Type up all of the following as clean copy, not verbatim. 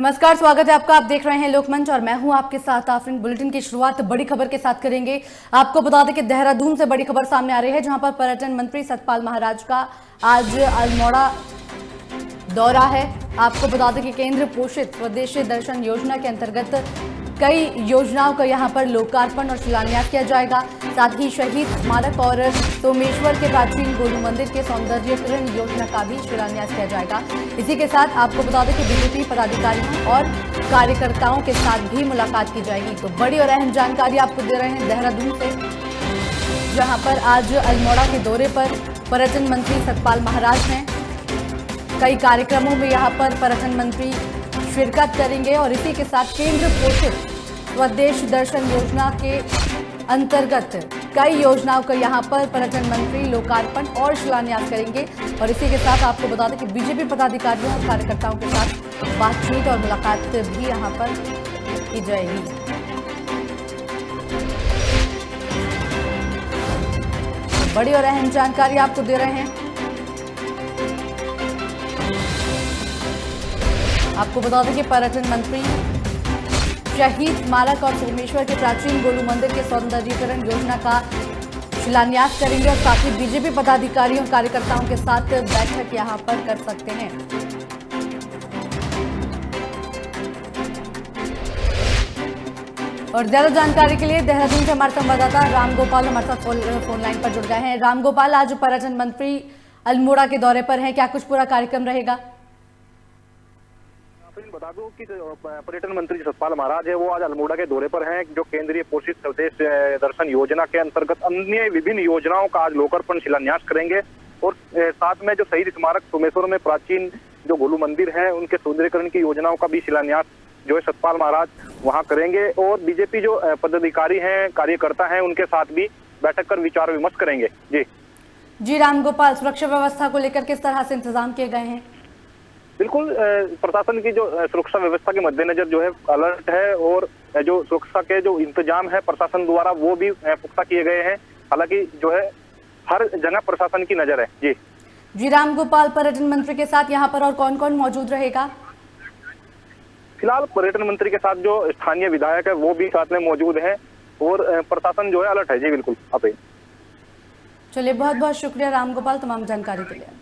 नमस्कार, स्वागत है आपका। आप देख रहे हैं लोकमंच और मैं हूं आपके साथ आफरीन। बुलेटिन की शुरुआत बड़ी खबर के साथ करेंगे। आपको बता दें कि देहरादून से बड़ी खबर सामने आ रही है, जहां पर पर्यटन मंत्री सतपाल महाराज का आज अल्मोड़ा दौरा है। आपको बता दें कि केंद्र पोषित स्वदेशी दर्शन योजना के अंतर्गत कई योजनाओं का यहां पर लोकार्पण और शिलान्यास किया जाएगा। साथ ही शहीद स्मारक और सोमेश्वर के प्राचीन गोलू मंदिर के सौंदर्यीकरण योजना का भी शिलान्यास किया जाएगा। इसी के साथ आपको बता दें कि बीजेपी पदाधिकारियों और कार्यकर्ताओं के साथ भी मुलाकात की जाएगी। तो बड़ी और अहम जानकारी आपको दे रहे हैं देहरादून से, जहां पर आज अल्मोड़ा के दौरे पर पर्यटन मंत्री सतपाल महाराज हैं। कई कार्यक्रमों में यहां पर पर्यटन मंत्री शिरकत करेंगे और इसी के साथ केंद्र पोषित स्वदेश दर्शन योजना के अंतर्गत कई योजनाओं का यहां पर पर्यटन मंत्री लोकार्पण और शिलान्यास करेंगे। और इसी के साथ आपको बता दें कि बीजेपी पदाधिकारियों और कार्यकर्ताओं के साथ बातचीत और मुलाकात भी यहां पर की जाएगी। बड़ी और अहम जानकारी आपको दे रहे हैं। आपको बता दें कि पर्यटन मंत्री शहीद स्मारक और सोमेश्वर के प्राचीन गोलू मंदिर के सौंदर्यीकरण योजना का शिलान्यास करेंगे और साथ ही बीजेपी पदाधिकारियों और कार्यकर्ताओं के साथ बैठक यहां पर कर सकते हैं। और ज्यादा जानकारी के लिए देहरादून से हमारे संवाददाता रामगोपाल हमारे साथ फोन लाइन पर जुड़ गए हैं। रामगोपाल, आज पर्यटन मंत्री अल्मोड़ा के दौरे पर हैं, क्या कुछ पूरा कार्यक्रम रहेगा? बता दूं कि पर्यटन मंत्री सतपाल महाराज है, वो आज अल्मोड़ा के दौरे पर हैं, जो केंद्रीय पोषित स्वदेश दर्शन योजना के अंतर्गत अन्य विभिन्न योजनाओं का आज लोकार्पण शिलान्यास करेंगे। और साथ में जो शहीद स्मारक सोमेश्वर में प्राचीन जो गोलू मंदिर है, उनके सौंदर्यीकरण की योजनाओं का भी शिलान्यास जो है सतपाल महाराज वहां करेंगे। और बीजेपी जो पदाधिकारी हैं, कार्यकर्ता हैं, उनके साथ भी बैठक कर विचार विमर्श करेंगे। जी रामगोपाल, सुरक्षा व्यवस्था को लेकर किस तरह से इंतजाम किए गए हैं? बिल्कुल, प्रशासन की जो सुरक्षा व्यवस्था के मद्देनजर जो है अलर्ट है और जो सुरक्षा के जो इंतजाम है प्रशासन द्वारा वो भी पुख्ता किए गए हैं। हालांकि जो है हर जगह प्रशासन की नजर है। जी रामगोपाल, पर्यटन मंत्री के साथ यहाँ पर और कौन कौन मौजूद रहेगा? फिलहाल पर्यटन मंत्री के साथ जो स्थानीय विधायक है वो भी साथ में मौजूद है और प्रशासन जो है अलर्ट है। जी बिल्कुल। आप चलिए, बहुत बहुत शुक्रिया रामगोपाल तमाम जानकारी के लिए।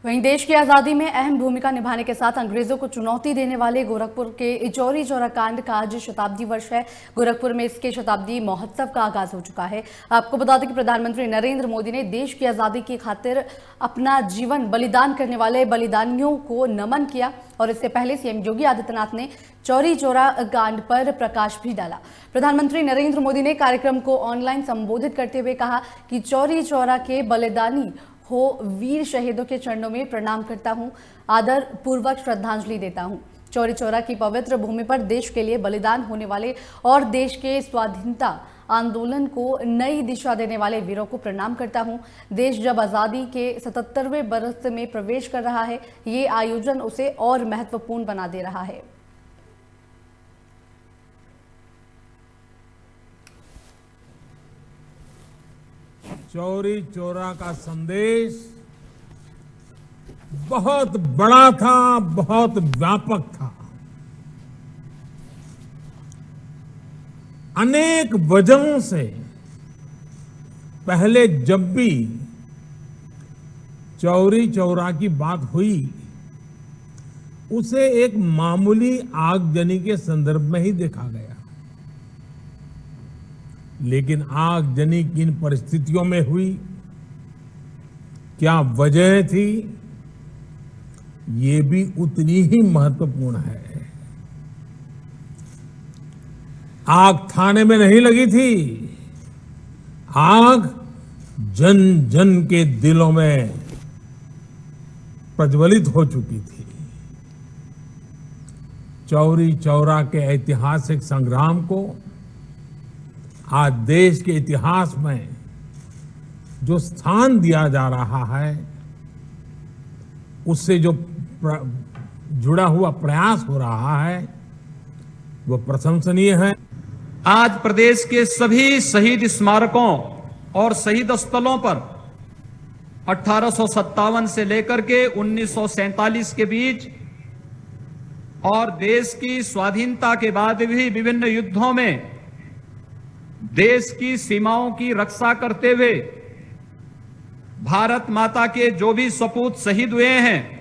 वहीं देश की आजादी में अहम भूमिका निभाने के साथ अंग्रेजों को चुनौती देने वाले गोरखपुर के चौरी चौरा कांड का आज शताब्दी वर्ष है। गोरखपुर में इसके शताब्दी महोत्सव का आगाज हो चुका है। आपको बता दें कि प्रधानमंत्री नरेंद्र मोदी ने देश की आजादी की खातिर अपना जीवन बलिदान करने वाले बलिदानियों को नमन किया और इससे पहले सीएम योगी आदित्यनाथ ने चौरी चौरा कांड पर प्रकाश भी डाला। प्रधानमंत्री नरेंद्र मोदी ने कार्यक्रम को ऑनलाइन संबोधित करते हुए कहा कि चौरी चौरा के बलिदानी हो वीर शहीदों के चरणों में प्रणाम करता हूं, आदर पूर्वक श्रद्धांजलि देता हूं। चौरी चौरा की पवित्र भूमि पर देश के लिए बलिदान होने वाले और देश के स्वाधीनता आंदोलन को नई दिशा देने वाले वीरों को प्रणाम करता हूं। देश जब आजादी के 77वें बरस में प्रवेश कर रहा है, ये आयोजन उसे और महत्वपूर्ण बना दे रहा है। चौरी चौरा का संदेश बहुत बड़ा था, बहुत व्यापक था। अनेक वजहों से पहले जब भी चौरी चौरा की बात हुई, उसे एक मामूली आगजनी के संदर्भ में ही देखा गया। लेकिन आगजनी किन परिस्थितियों में हुई, क्या वजह थी, ये भी उतनी ही महत्वपूर्ण है। आग थाने में नहीं लगी थी, आग जन जन के दिलों में प्रज्वलित हो चुकी थी। चौरी चौरा के ऐतिहासिक संग्राम को आज देश के इतिहास में जो स्थान दिया जा रहा है, उससे जो जुड़ा हुआ प्रयास हो रहा है वो प्रशंसनीय है। आज प्रदेश के सभी शहीद स्मारकों और शहीद स्थलों पर 1857 से लेकर के 1947 के बीच और देश की स्वाधीनता के बाद भी विभिन्न युद्धों में देश की सीमाओं की रक्षा करते हुए भारत माता के जो भी सपूत शहीद हुए हैं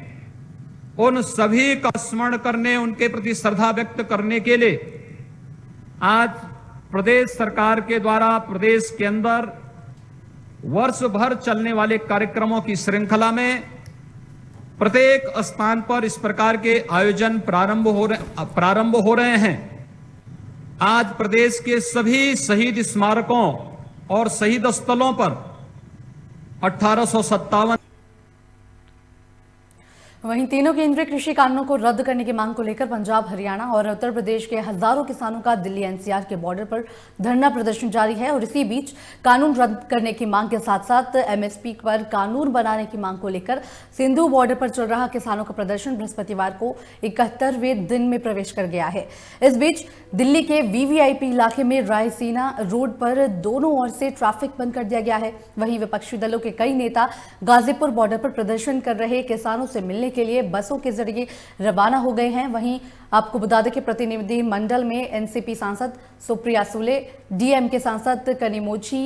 उन सभी का स्मरण करने, उनके प्रति श्रद्धा व्यक्त करने के लिए आज प्रदेश सरकार के द्वारा प्रदेश के अंदर वर्ष भर चलने वाले कार्यक्रमों की श्रृंखला में प्रत्येक स्थान पर इस प्रकार के आयोजन प्रारंभ हो रहे हैं। आज प्रदेश के सभी शहीद स्मारकों और शहीद स्थलों पर 1857 वहीं तीनों केंद्रीय कृषि कानूनों को रद्द करने की मांग को लेकर पंजाब, हरियाणा और उत्तर प्रदेश के हजारों किसानों का दिल्ली एनसीआर के बॉर्डर पर धरना प्रदर्शन जारी है। और इसी बीच कानून रद्द करने की मांग के साथ साथ एमएसपी पर कानून बनाने की मांग को लेकर सिंधु बॉर्डर पर चल रहा किसानों का प्रदर्शन बृहस्पतिवार को 71वें दिन में प्रवेश कर गया है। इस बीच दिल्ली के वीवीआईपी इलाके में रायसीना रोड पर दोनों ओर से ट्रैफिक बंद कर दिया गया है। वहीं विपक्षी दलों के कई नेता गाजीपुर बॉर्डर पर प्रदर्शन कर रहे किसानों से मिलने के लिए बसों के जरिए रवाना हो गए हैं। वहीं आपको बता दें कि प्रतिनिधि मंडल में एनसीपी सांसद सुप्रिया सुले, डीएमके सांसद कनिमोझी,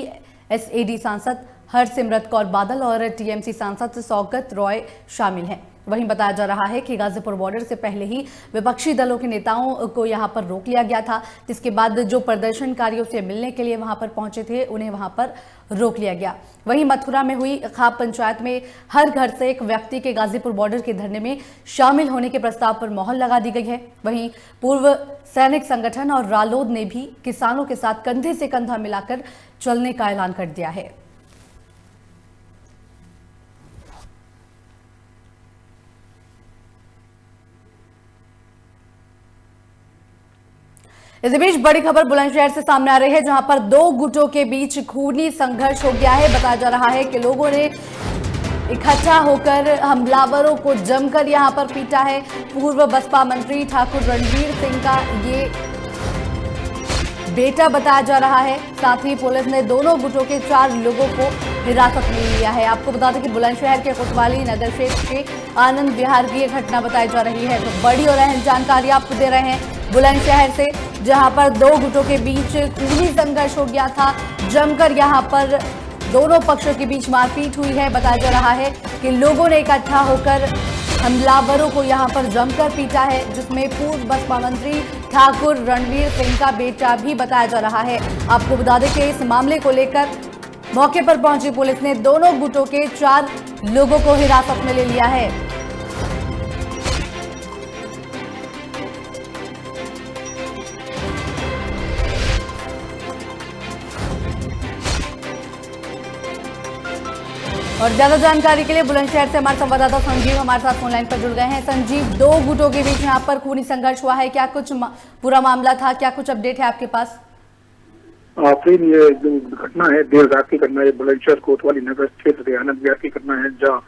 एसएडी सांसद हरसिमरत कौर बादल और टीएमसी सांसद सौगत रॉय शामिल हैं। वहीं बताया जा रहा है कि गाजीपुर बॉर्डर से पहले ही विपक्षी दलों के नेताओं को यहां पर रोक लिया गया था, जिसके बाद जो प्रदर्शनकारियों से मिलने के लिए वहां पर पहुंचे थे उन्हें वहां पर रोक लिया गया। वहीं मथुरा में हुई खाप पंचायत में हर घर से एक व्यक्ति के गाजीपुर बॉर्डर के धरने में शामिल होने के प्रस्ताव पर मोहर लगा दी गई है। वहीं पूर्व सैनिक संगठन और रालोद ने भी किसानों के साथ कंधे से कंधा मिलाकर चलने का ऐलान कर दिया है। इसी बीच बड़ी खबर बुलंदशहर से सामने आ रही है, जहां पर दो गुटों के बीच खूनी संघर्ष हो गया है। बताया जा रहा है कि लोगों ने इकट्ठा होकर हमलावरों को जमकर यहां पर पीटा है। पूर्व बसपा मंत्री ठाकुर रणवीर सिंह का ये बेटा बताया जा रहा है। साथ ही पुलिस ने दोनों गुटों के 4 लोगों को हिरासत में लिया है। आपको बता दें कि बुलंदशहर के कोतवाली नगर क्षेत्र के आनंद विहार की यह घटना बताई जा रही है। तो बड़ी और अहम जानकारी आपको दे रहे हैं बुलंदशहर से, जहां पर दो गुटों के बीच खूनी संघर्ष हो गया था। जमकर यहां पर दोनों पक्षों के बीच मारपीट हुई है। बताया जा रहा है कि लोगों ने इकट्ठा होकर हमलावरों को यहां पर जमकर पीटा है, जिसमें पूर्व बसपा मंत्री ठाकुर रणवीर सिंह का बेटा भी बताया जा रहा है। आपको बता दें कि इस मामले को लेकर मौके पर पहुंची पुलिस ने दोनों गुटों के 4 लोगों को हिरासत में ले लिया है। और ज्यादा जानकारी के लिए बुलंदशहर से हमारे संवाददाता संजीव हमारे साथ फोन लाइन पर जुड़ गए हैं। संजीव, दो गुटों के बीच यहाँ पर खूनी संघर्ष हुआ है, क्या कुछ पूरा मामला था, क्या कुछ अपडेट है आपके पास? आफरीन, ये जो घटना है देर रात की घटना है। बुलंदशहर कोतवाली नगर क्षेत्र के आनंद विहार की घटना है, जहाँ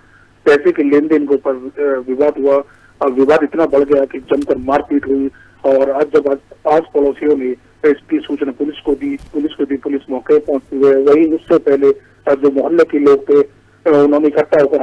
पैसे के लेन देन के ऊपर विवाद हुआ और विवाद इतना बढ़ गया कि जमकर मारपीट हुई। और आज जब आज पड़ोसियों ने इसकी सूचना पुलिस को दी, पुलिस मौके पहुंची है। वही उससे पहले जो मोहल्ले के लोग थे उन्होंने इकट्ठा होकर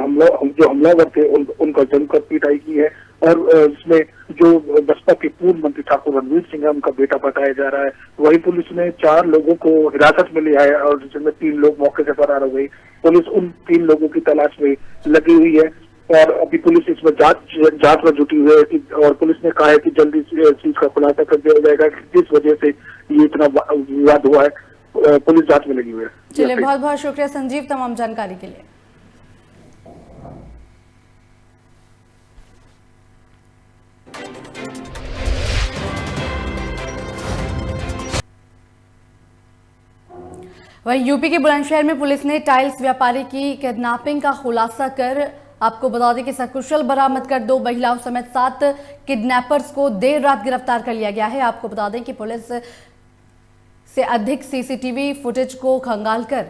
जो हमलावर थे उनका जमकर पिटाई की है। और इसमें जो बसपा के पूर्व मंत्री ठाकुर रणवीर सिंह है, उनका बेटा बताया जा रहा है। वही पुलिस ने 4 लोगों को हिरासत में लिया है और जिसमें 3 लोग मौके से फरार हो गई। पुलिस उन 3 लोगों की तलाश में लगी हुई है और अभी पुलिस इसमें जांच में जुटी हुई है। और पुलिस ने कहा है कि जल्दी इस चीज का खुलासा कर दिया जाएगा कि किस वजह से ये इतना विवाद हुआ है। पुलिस जांच में लगी हुई है। चलिए, बहुत बहुत शुक्रिया संजीव तमाम जानकारी के लिए। वहीं यूपी के बुलंदशहर में पुलिस ने टाइल्स व्यापारी की किडनैपिंग का खुलासा कर आपको बता दें कि सकुशल बरामद कर 2 महिलाओं समेत 7 किडनैपर्स को देर रात गिरफ्तार कर लिया गया है। आपको बता दें कि पुलिस से अधिक सीसीटीवी फुटेज को खंगालकर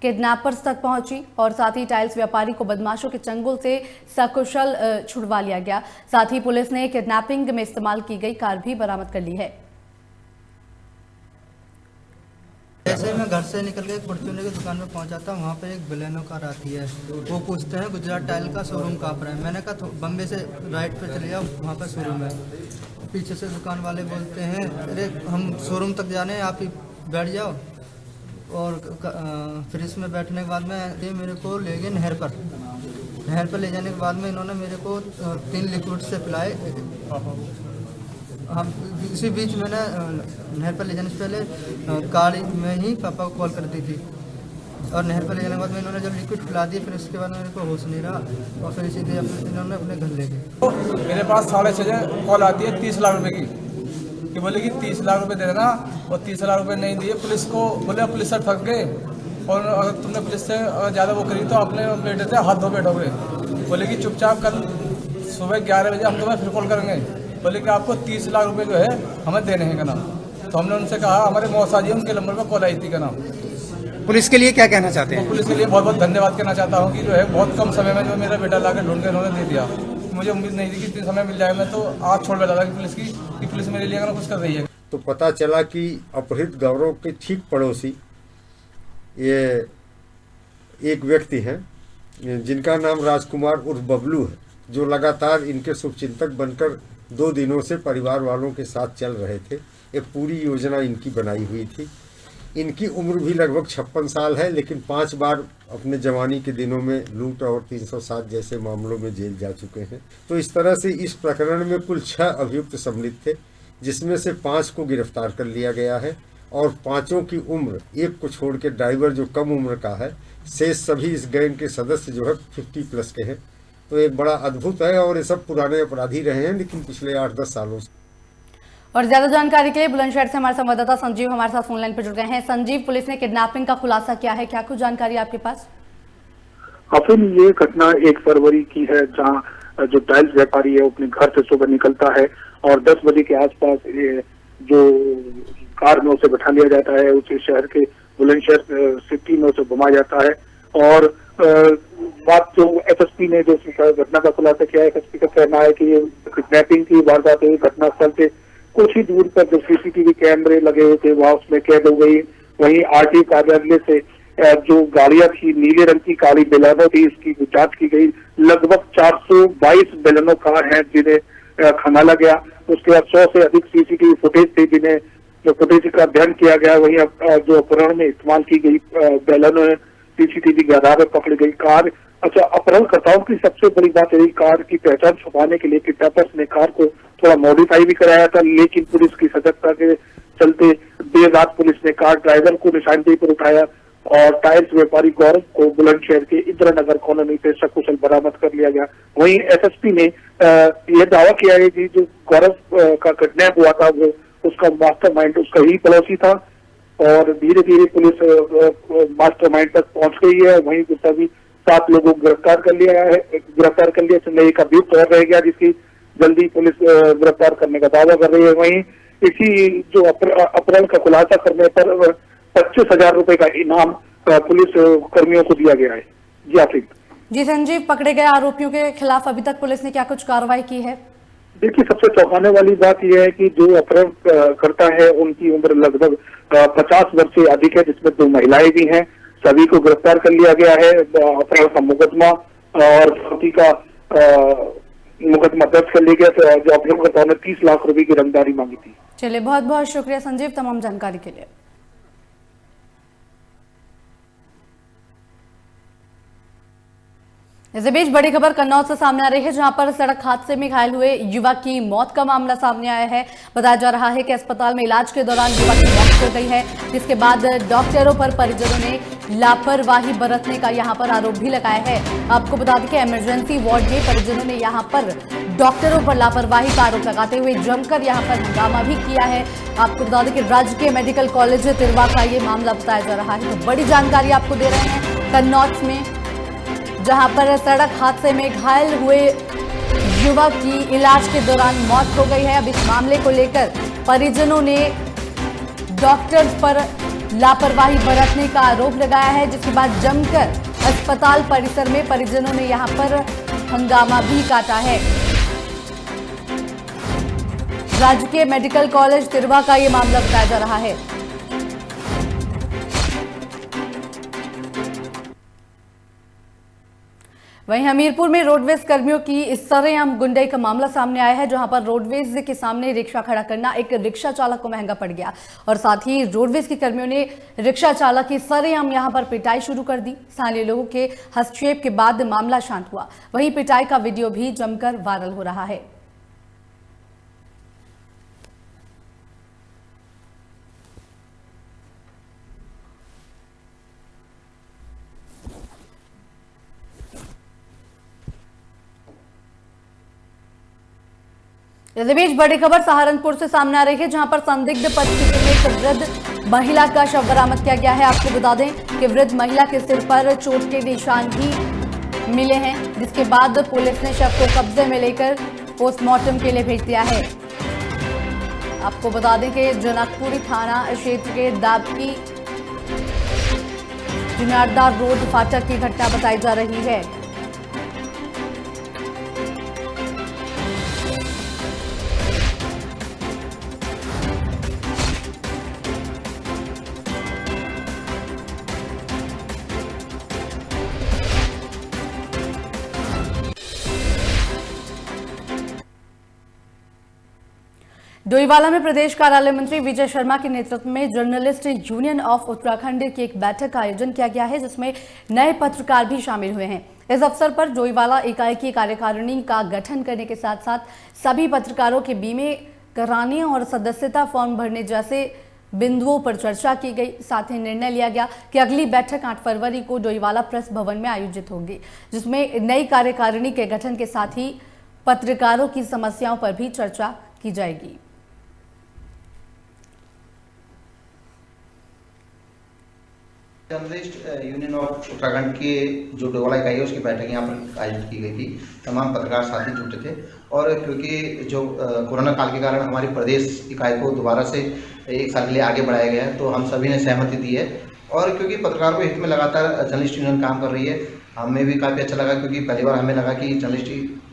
किडनैपर्स तक पहुंची और साथ ही टाइल्स व्यापारी को बदमाशों के चंगुल से सकुशल छुड़वा लिया गया। साथ ही पुलिस ने किडनैपिंग में इस्तेमाल की गई कार भी बरामद कर ली है। जैसे मैं घर से निकल के फॉर्च्यूनर की दुकान में पहुंचा था, वहाँ पे एक बलेनो कार आती है। वो पूछते हैं गुजरात टाइल का शोरूम कहाँ पर है। मैंने कहा बम्बे से राइट पे चले जाओ, वहाँ पर शोरूम है। पीछे से दुकान वाले बोलते हैं अरे हम शोरूम तक जाने हैं, आप ही बैठ जाओ। और फिर इसमें बैठने के बाद में ये मेरे को ले गए नहर पर ले जाने के बाद में इन्होंने मेरे को 3 लिक्विड से पिलाए। हम इसी बीच मैंने नहर पर ले जाने से पहले कार में ही पापा को कॉल कर दी थी और नहर पर ले जाने के बाद में इन्होंने जब लिक्विड पिला दिया, फिर उसके बाद मेरे को होश नहीं रहा और फिर सीधे इन्होंने अपने घर ले गए। मेरे पास 6:30 कॉल आती है 30 लाख रुपए की, कि बोले कि 30 लाख रुपए दे देना, और 30 लाख रुपए नहीं दिए। पुलिस को बोले पुलिस से थक गए और अगर तुमने पुलिस से ज़्यादा वो करी तो अपने बेटे से हाथ धो बैठोगे। बोले कि चुपचाप कल सुबह 11 बजे हम तुम्हें फिर कॉल करेंगे। बोले कि आपको 30 लाख रुपए जो है हमें देने हैं का नाम। तो हमने उनसे कहा, हमारे मौसा जी उनके नंबर पर कॉल आई थी का नाम। पुलिस के लिए क्या कहना चाहते हैं? पुलिस के लिए बहुत बहुत धन्यवाद कहना चाहता हूँ कि जो है बहुत कम समय में जो मेरा बेटा ला कर ढूंढ के उन्होंने दे दिया। मुझे उम्मीद नहीं थी कि इतने समय मिल जाएगा। मैं तो आज छोड़ बैठा था कि पुलिस मेरे लिए कुछ कर रही है। तो पता चला कि अपहृत गौरव के ठीक पड़ोसी ये एक व्यक्ति हैं जिनका नाम राजकुमार उर्फ बबलू है, जो लगातार इनके शुभचिंतक बनकर 2 दिनों से परिवार वालों के साथ चल रहे थे। एक पूरी योजना इनकी बनाई हुई थी। इनकी उम्र भी लगभग 56 साल है, लेकिन 5 बार अपने जवानी के दिनों में लूट और 307 जैसे मामलों में जेल जा चुके हैं। तो इस तरह से इस प्रकरण में कुल 6 अभियुक्त सम्मिलित थे, जिसमें से 5 को गिरफ्तार कर लिया गया है और 5 की उम्र, एक को छोड़ के ड्राइवर जो कम उम्र का है, शेष सभी इस गैंग के सदस्य जो है 50+ के हैं। तो एक बड़ा अद्भुत है और ये सब पुराने अपराधी रहे हैं, लेकिन पिछले 8-10 सालों से। और ज्यादा जानकारी के लिए बुलंदशहर से हमारे संवाददाता संजीव हमारे साथ फोन लाइन पर जुड़ गए हैं। संजीव, पुलिस ने किडनैपिंग का खुलासा किया है, क्या कुछ जानकारी आपके पास? फिर ये घटना 1 फरवरी की है, जहां जो टाइल्स व्यापारी है वो अपने घर से सुबह निकलता है और 10 बजे के आसपास जो कार में उसे बैठा लिया जाता है, उसे शहर के बुलंदशहर सिटी में उसे घुमाया जाता है। और बात जो एसएसपी ने जो घटना का खुलासा किया है, एसएसपी का कहना है कि ये किडनैपिंग की वारदात हुई घटनास्थल से कुछ ही दूर पर जो सीसीटीवी कैमरे लगे हुए थे वहां उसमें कैद हो गई। वहीं आरटीओ कार्यालय से जो गाड़ियां थी, नीले रंग की काली बेलानो थी, इसकी जांच की गई। लगभग 422 बेलानो कार हैं जिन्हें खंगाला गया। उसके बाद 100 से अधिक सीसीटीवी फुटेज थी जिन्हें जो फुटेज का अध्ययन किया गया। वहीं जो अपहरण में इस्तेमाल की गई बेलानो है, सीसीटीवी के आधार पर पकड़ी गई कार। अच्छा, अपहरणकर्ताओं की सबसे बड़ी बात यही, कार की पहचान छुपाने के लिए किडनैपर्स ने कार को थोड़ा मॉडिफाई भी कराया था, लेकिन पुलिस की सतर्कता के चलते देर रात पुलिस ने कार ड्राइवर को निशानदेही पर उठाया और टाइल्स व्यापारी गौरव को बुलंदशहर के इंदिरा नगर कॉलोनी से सकुशल बरामद कर लिया गया। वहीं एसएसपी ने यह दावा किया है कि जो गौरव का किडनैप हुआ था वो उसका मास्टरमाइंड उसका ही पड़ोसी था और धीरे धीरे पुलिस मास्टरमाइंड तक पहुंच गई है। वहीं सभी 7 लोगों को गिरफ्तार कर लिया जिसमें एक अभियुक्त और रह गया, जिसकी जल्दी पुलिस गिरफ्तार करने का दावा कर रही है। वहीं इसी जो अपहरण का खुलासा करने पर 25,000 रुपए का इनाम पुलिस कर्मियों को दिया गया है। जी आफरीन। जी संजीव, पकड़े गए आरोपियों के खिलाफ अभी तक पुलिस ने क्या कुछ कार्रवाई की है? देखिए, सबसे चौंकाने वाली बात यह है कि जो अपहरण करता है उनकी उम्र लगभग 50 वर्ष से अधिक है, जिसमें 2 महिलाएं भी हैं। सभी को गिरफ्तार कर लिया गया है। अपहरण का मुकदमा और फौती का मुकदमा दर्ज कर लिया गया। जो अपहरणकर्ताओं ने 30 लाख रुपए की रंगदारी मांगी थी। चलिए, बहुत बहुत शुक्रिया संजीव तमाम जानकारी के लिए। इस बीच बड़ी खबर कन्नौज से सामने आ रही है, जहां पर सड़क हादसे में घायल हुए युवक की मौत का मामला सामने आया है। बताया जा रहा है कि अस्पताल में इलाज के दौरान युवक की मौत हो गई है, जिसके बाद डॉक्टरों पर परिजनों ने लापरवाही बरतने का यहां पर आरोप भी लगाया है। आपको बता दें कि इमरजेंसी वार्ड में परिजनों ने यहां पर डॉक्टरों पर लापरवाही का आरोप लगाते हुए जमकर यहां पर हंगामा भी किया है। आपको बता दें कि राजकीय मेडिकल कॉलेज तिरवा का ये मामला बताया जा रहा है। तो बड़ी जानकारी आपको दे रहे हैं कन्नौज में, जहां पर सड़क हादसे में घायल हुए युवक की इलाज के दौरान मौत हो गई है। अब इस मामले को लेकर परिजनों ने डॉक्टर्स पर लापरवाही बरतने का आरोप लगाया है, जिसके बाद जमकर अस्पताल परिसर में परिजनों ने यहां पर हंगामा भी काटा है। राजकीय मेडिकल कॉलेज तिरवा का यह मामला बताया जा रहा है। वहीं हमीरपुर में रोडवेज कर्मियों की इस सरेआम गुंडई का मामला सामने आया है, जहां पर रोडवेज के सामने रिक्शा खड़ा करना एक रिक्शा चालक को महंगा पड़ गया और साथ ही रोडवेज के कर्मियों ने रिक्शा चालक की सरेआम यहां पर पिटाई शुरू कर दी। स्थानीय लोगों के हस्तक्षेप के बाद मामला शांत हुआ। वहीं पिटाई का वीडियो भी जमकर वायरल हो रहा है। इस बीच बड़ी खबर सहारनपुर से सामने आ रही है, जहां पर संदिग्ध परिस्थिति में एक वृद्ध महिला का शव बरामद किया गया है। आपको बता दें कि वृद्ध महिला के सिर पर चोट के निशान भी मिले हैं, जिसके बाद पुलिस ने शव को कब्जे में लेकर पोस्टमार्टम के लिए भेज दिया है। आपको बता दें कि जनकपुरी थाना क्षेत्र के दाबकी जुनारदार रोड फाटक की घटना बताई जा रही है। डोईवाला में प्रदेश कार्यालय मंत्री विजय शर्मा के नेतृत्व में जर्नलिस्ट यूनियन ऑफ उत्तराखंड की एक बैठक का आयोजन किया गया है, जिसमें नए पत्रकार भी शामिल हुए हैं। इस अवसर पर डोईवाला इकाई की कार्यकारिणी का गठन करने के साथ साथ सभी पत्रकारों के बीमे कराने और सदस्यता फॉर्म भरने जैसे बिंदुओं पर चर्चा की गई। साथ ही निर्णय लिया गया कि अगली बैठक 8 फरवरी को डोईवाला प्रेस भवन में आयोजित होगी, जिसमें नई कार्यकारिणी के गठन के साथ ही पत्रकारों की समस्याओं पर भी चर्चा की जाएगी। जर्नलिस्ट यूनियन ऑफ उत्तराखंड के जो डोईवाला इकाई है उसकी बैठक यहाँ पर आयोजित की गई थी। तमाम पत्रकार साथी जुटे थे और क्योंकि जो कोरोना काल के कारण हमारी प्रदेश इकाई को दोबारा से 1 साल के लिए आगे बढ़ाया गया है, तो हम सभी ने सहमति दी है। और क्योंकि पत्रकारों के हित में लगातार जर्नलिस्ट यूनियन काम कर रही है, हमें भी काफ़ी अच्छा लगा, क्योंकि पहली बार हमें लगा कि जर्नलिस्ट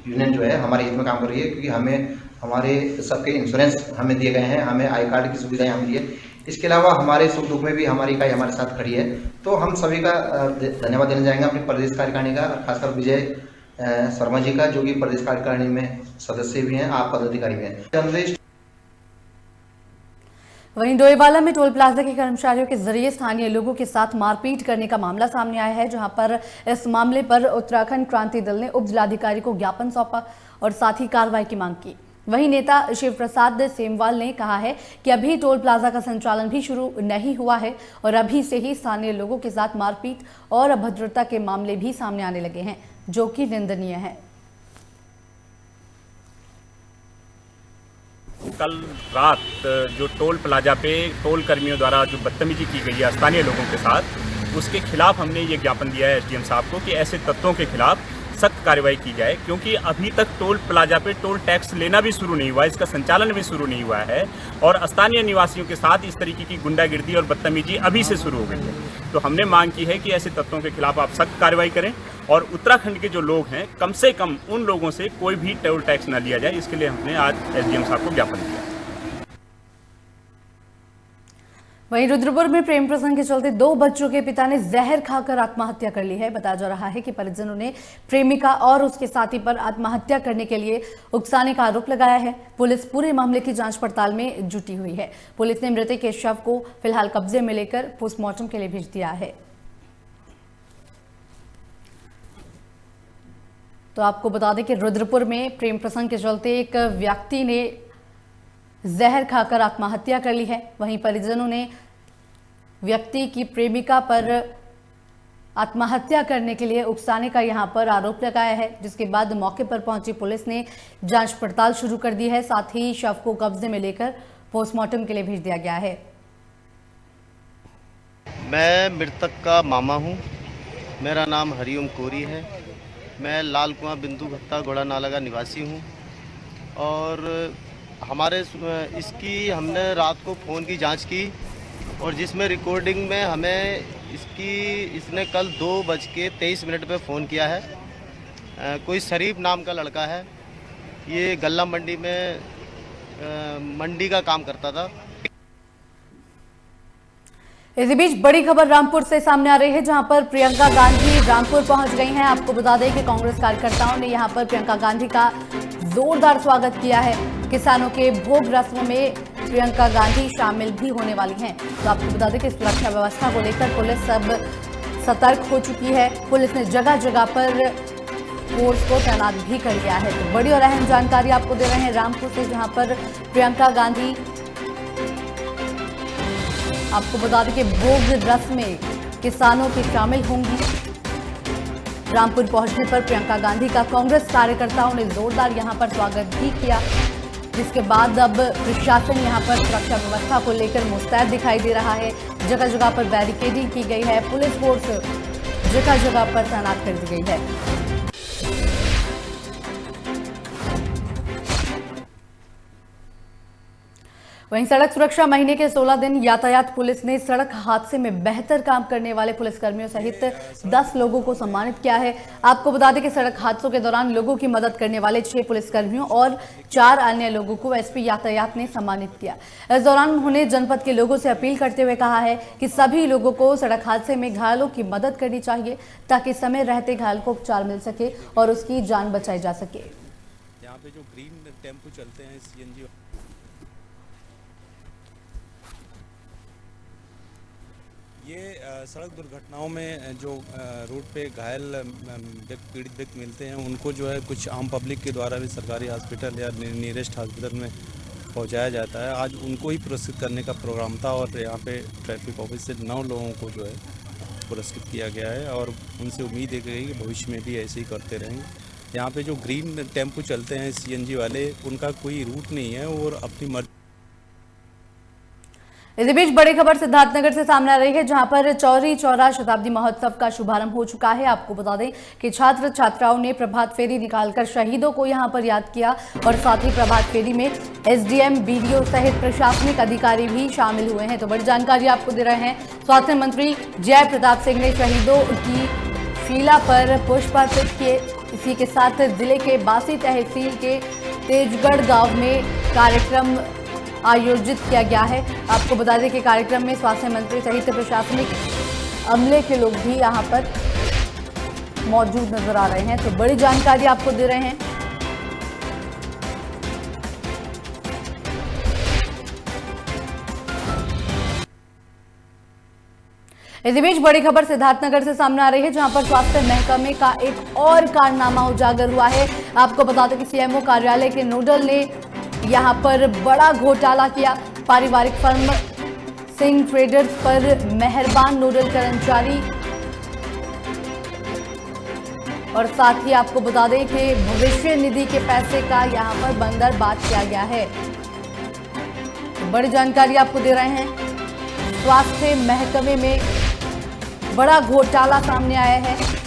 यूनियन जो है हमारे हित में काम कर रही है, क्योंकि हमें हमारे सबके इंश्योरेंस हमें दिए गए हैं, हमें आई कार्ड की सुविधाएं हमें दी है। इसके अलावा हमारे सुख दुख में भी हमारी इकाई हमारे साथ खड़ी है, तो हम सभी का धन्यवाद देना चाहेंगे अपनी प्रदेश कार्यकारिणी का, खासकर विजय शर्मा जी का, जो कि प्रदेश कार्यकारिणी में सदस्य भी हैं, आप पदाधिकारी भी हैं। जर्नलिस्ट वहीं डोईवाला में टोल प्लाजा के कर्मचारियों के जरिए स्थानीय लोगों के साथ मारपीट करने का मामला सामने आया है, जहां पर इस मामले पर उत्तराखंड क्रांति दल ने उप जिलाधिकारी को ज्ञापन सौंपा और साथ ही कार्रवाई की मांग की। वहीं नेता शिव प्रसाद सेमवाल ने कहा है कि अभी टोल प्लाजा का संचालन भी शुरू नहीं हुआ है और अभी से ही स्थानीय लोगों के साथ मारपीट और अभद्रता के मामले भी सामने आने लगे हैं, जो कि निंदनीय है। कल रात जो टोल प्लाजा पे टोल कर्मियों द्वारा जो बदतमीजी की गई है स्थानीय लोगों के साथ, उसके खिलाफ हमने ये ज्ञापन दिया है एसडीएम साहब को कि ऐसे तत्वों के खिलाफ सख्त कार्रवाई की जाए, क्योंकि अभी तक टोल प्लाजा पे टोल टैक्स लेना भी शुरू नहीं हुआ, इसका संचालन भी शुरू नहीं हुआ है और स्थानीय निवासियों के साथ इस तरीके की गुंडागिर्दी और बदतमीजी अभी से शुरू हो गई है। तो हमने मांग की है कि ऐसे तत्वों के खिलाफ आप सख्त कार्रवाई करें और उत्तराखंड के जो लोग हैं कम से कम उन लोगों से कोई भी टोल टैक्स न लिया जाए। इसके लिए हमने आज एसडीएम साहब को ज्ञापन दिया। वहीं रुद्रपुर में प्रेम प्रसंग के चलते 2 बच्चों के पिता ने जहर खाकर आत्महत्या कर ली है। बताया जा रहा है कि परिजनों ने प्रेमिका और उसके साथी पर आत्महत्या करने के लिए उकसाने का आरोप लगाया है। पुलिस पूरे मामले की जांच पड़ताल में जुटी हुई है। पुलिस ने मृतक के शव को फिलहाल कब्जे में लेकर पोस्टमार्टम के लिए भेज दिया है। तो आपको बता दें कि रुद्रपुर में प्रेम प्रसंग के चलते एक व्यक्ति ने जहर खाकर आत्महत्या कर ली है। वहीं परिजनों ने व्यक्ति की प्रेमिका पर आत्महत्या करने के लिए उकसाने का यहां पर आरोप लगाया है, जिसके बाद मौके पर पहुंची पुलिस ने जांच पड़ताल शुरू कर दी है। साथ ही शव को कब्जे में लेकर पोस्टमार्टम के लिए भेज दिया गया है। मैं मृतक का मामा हूं, मेरा नाम हरिओम कोरी है। मैं लाल कुआं बिंदु भत्ता घोड़ा नाला का निवासी हूं और हमारे इसकी हमने रात को फ़ोन की जांच की और जिसमें रिकॉर्डिंग में हमें इसने कल 2:23 पे फ़ोन किया है। कोई शरीफ नाम का लड़का है, ये गल्ला मंडी में मंडी का काम करता था। इसी बीच बड़ी खबर रामपुर से सामने आ रही है, जहां पर प्रियंका गांधी रामपुर पहुंच गई हैं। आपको बता दें कि कांग्रेस कार्यकर्ताओं ने यहां पर प्रियंका गांधी का जोरदार स्वागत किया है। किसानों के भोग रस्म में प्रियंका गांधी शामिल भी होने वाली हैं। तो आपको बता दें कि सुरक्षा व्यवस्था को लेकर पुलिस अब सतर्क हो चुकी है। पुलिस ने जगह जगह पर फोर्स को तैनात भी कर लिया है। तो बड़ी और अहम जानकारी आपको दे रहे हैं रामपुर से, जहां पर प्रियंका गांधी, आपको बता दें कि भोग रस्म में किसानों की शामिल होंगी। रामपुर पहुंचने पर प्रियंका गांधी का कांग्रेस कार्यकर्ताओं ने जोरदार यहां पर स्वागत भी किया, जिसके बाद अब प्रशासन यहां पर सुरक्षा व्यवस्था को लेकर मुस्तैद दिखाई दे रहा है। जगह जगह पर बैरिकेडिंग की गई है, पुलिस फोर्स जगह जगह पर तैनात कर दी गई है। वहीं सड़क सुरक्षा महीने के 16 दिन यातायात पुलिस ने सड़क हादसे में बेहतर काम करने वाले पुलिसकर्मियों सहित 10 लोगों को सम्मानित किया है। आपको बता दें कि सड़क हादसों के दौरान लोगों की मदद करने वाले 6 पुलिसकर्मियों और 4 अन्य लोगों को एसपी यातायात ने सम्मानित किया। इस दौरान उन्होंने जनपद के लोगों से अपील करते हुए कहा है कि सभी लोगों को सड़क हादसे में घायलों की मदद करनी चाहिए, ताकि समय रहते घायल को उपचार मिल सके और उसकी जान बचाई जा सके। यहाँ पे जो ग्रीन टेम्पो चलते हैं सीएनजी, ये सड़क दुर्घटनाओं में जो रोड पे घायल पीड़ित व्यक्ति मिलते हैं, उनको जो है कुछ आम पब्लिक के द्वारा भी सरकारी हॉस्पिटल या नियरेस्ट हॉस्पिटल में पहुंचाया जाता है। आज उनको ही पुरस्कृत करने का प्रोग्राम था और यहाँ पे ट्रैफिक ऑफिस से 9 लोगों को जो है पुरस्कृत किया गया है और उनसे उम्मीद है कि भविष्य में भी ऐसे ही करते रहेंगे। यहाँ पे जो ग्रीन टेम्पो चलते हैं सीएनजी वाले, उनका कोई रूट नहीं है और अपनी मर्जी। इसी बीच बड़ी खबर सिद्धार्थनगर से सामने आ रही है, जहां पर चौरी चौरा शताब्दी महोत्सव का शुभारंभ हो चुका है। आपको बता दें कि छात्र छात्राओं ने प्रभात फेरी निकालकर शहीदों को यहां पर याद किया और साथ ही प्रभात फेरी में एसडीएम, बीडीओ सहित प्रशासनिक अधिकारी भी शामिल हुए हैं। तो बड़ी जानकारी आपको दे रहे हैं, स्वास्थ्य मंत्री जय प्रताप सिंह ने शहीदों की शिला पर पुष्प अर्पित किए। इसी के साथ जिले के बासी तहसील के तेजगढ़ गाँव में कार्यक्रम आयोजित किया गया है। आपको बता दें कि कार्यक्रम में स्वास्थ्य मंत्री सहित प्रशासनिक अमले के लोग भी यहां पर मौजूद नजर आ रहे हैं। तो बड़ी जानकारी आपको दे रहे हैं। इसी बीच बड़ी खबर सिद्धार्थनगर से सामने आ रही है, जहां पर स्वास्थ्य महकमे का एक और कारनामा उजागर हुआ है। आपको बता दें कि सीएमओ कार्यालय के नोडल ने यहां पर बड़ा घोटाला किया। पारिवारिक फर्म सिंह ट्रेडर्स पर मेहरबान नोडल कर्मचारी और साथ ही आपको बता दें कि भविष्य निधि के पैसे का यहां पर बंदरबांट किया गया है। तो बड़ी जानकारी आपको दे रहे हैं, स्वास्थ्य महकमे में बड़ा घोटाला सामने आया है।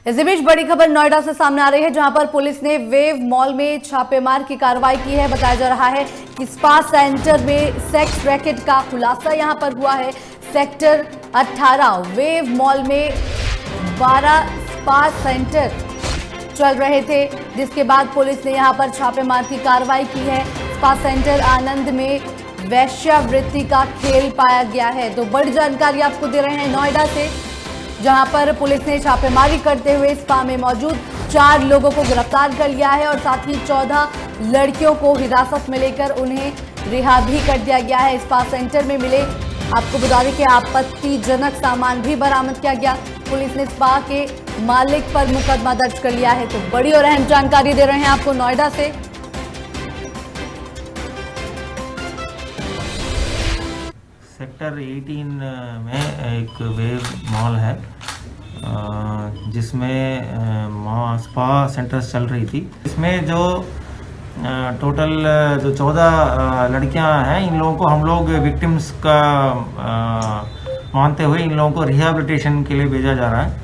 इसी बीच बड़ी खबर नोएडा से सामने आ रही है, जहां पर पुलिस ने वेव मॉल में छापेमार की कार्रवाई की है। बताया जा रहा है कि स्पा सेंटर में सेक्स रैकेट का खुलासा यहां पर हुआ है। सेक्टर 18 वेव मॉल में 12 स्पा सेंटर चल रहे थे, जिसके बाद पुलिस ने यहां पर छापेमार की कार्रवाई की है। स्पा सेंटर आनंद में वैश्यावृत्ति का खेल पाया गया है। तो बड़ी जानकारी आपको दे रहे हैं नोएडा से, जहां पर पुलिस ने छापेमारी करते हुए स्पा में मौजूद 4 लोगों को गिरफ्तार कर लिया है और साथ ही 14 लड़कियों को हिरासत में लेकर उन्हें रिहा भी कर दिया गया है। स्पा सेंटर में मिले, आपको बता दें कि आपत्तिजनक सामान भी बरामद किया गया। पुलिस ने स्पा के मालिक पर मुकदमा दर्ज कर लिया है। तो बड़ी और अहम जानकारी दे रहे हैं आपको नोएडा से। सेक्टर 18 में एक वेव मॉल है, जिसमें स्पा सेंटर्स चल रही थी। इसमें जो टोटल जो 14 लड़कियां हैं, इन लोगों को हम लोग विक्टिम्स का मानते हुए इन लोगों को रिहैबिलिटेशन के लिए भेजा जा रहा है।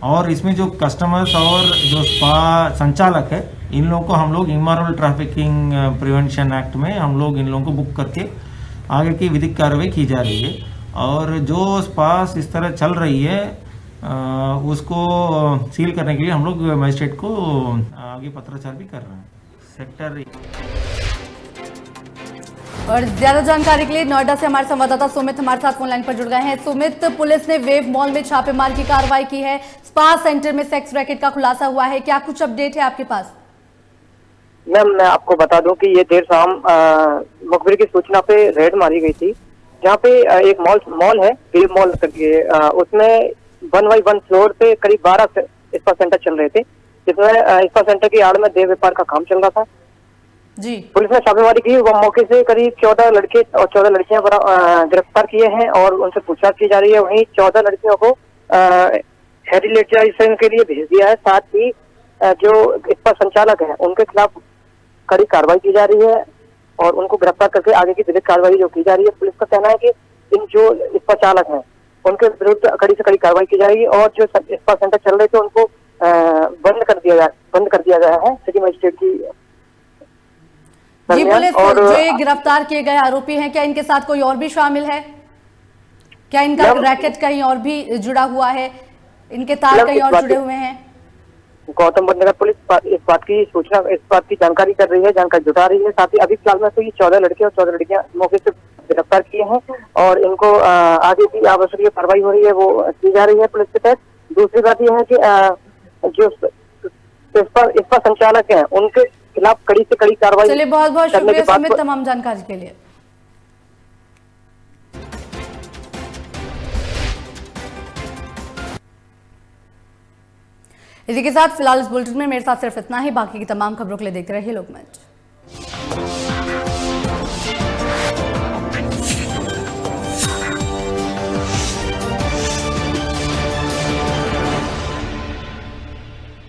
और इसमें जो कस्टमर्स और जो स्पा संचालक है, इन लोगों को हम लोग इमोरल ट्रैफिकिंग प्रिवेंशन एक्ट में हम लोग इन लोगों को बुक करके आगे की विधिक कार्रवाई की जा रही है। और जो स्पास इस तरह चल रही है उसको सील करने के लिए हम लोग मजिस्ट्रेट को आगे पत्राचार भी कर रहे हैं। सेक्टर और ज्यादा जानकारी के लिए नोएडा से हमारे संवाददाता सुमित हमारे साथ फोन लाइन पर जुड़ गए हैं। सुमित, पुलिस ने वेव मॉल में छापेमारी की कार्रवाई की है, स्पा सेंटर में सेक्स रैकेट का खुलासा हुआ है, क्या कुछ अपडेट है आपके पास? मैम, मैं आपको बता दूं कि ये देर शाम मुखबिर की सूचना पे रेड मारी गई थी, जहाँ पे एक मॉल है वेव मॉल करके, उसमें 1 बाई 1 फ्लोर पे करीब 12 स्पा सेंटर चल रहे थे, जिसमें स्पा सेंटर की आड़ में देह व्यापार का काम चल रहा था जी। पुलिस ने छापेमारी की, वह मौके से करीब 14 लड़के और 14 लड़कियां गिरफ्तार किए हैं और उनसे पूछताछ की जा रही है। वहीं 14 लड़कियों को हेरिटेजाइजेशन के लिए भेज दिया है। साथ ही जो स्पा संचालक है उनके खिलाफ कड़ी कार्रवाई की जा रही है और उनको गिरफ्तार करके आगे की विधिक कार्रवाई जो की जा रही है। पुलिस का कहना है कि इन जो स्पा चालक हैं उनके विरुद्ध कड़ी से कड़ी कार्रवाई की जाएगी और जो स्पा सेंटर चल रहे थे उनको बंद कर दिया गया है सिटी मजिस्ट्रेट की। जी, पुलिस और जो ये गिरफ्तार किए गए आरोपी हैं, क्या इनके साथ कोई और भी शामिल है? क्या इनका रैकेट कहीं और भी जुड़ा हुआ है? इनके तार कहीं और जुड़े हुए हैं? गौतम बुद्ध नगर पुलिस इस बात की जानकारी कर रही है, जानकारी जुटा रही है। साथ ही अभी फिलहाल में तो ये 14 लड़के और 14 लड़कियां मौके से गिरफ्तार किए हैं और इनको आगे की आवश्यक कार्रवाई हो रही है वो की जा रही है पुलिस के तहत। दूसरी बात यह है कि जो इसका संचालक है उनके खिलाफ कड़ी से कड़ी कार्रवाई। चलिए, बहुत बहुत शुक्रिया सुमित तमाम जानकारी के लिए। इसी के साथ फिलहाल इस बुलेटिन में मेरे साथ सिर्फ इतना ही। बाकी की तमाम खबरों के लिए देखते रहिए लोकमंच।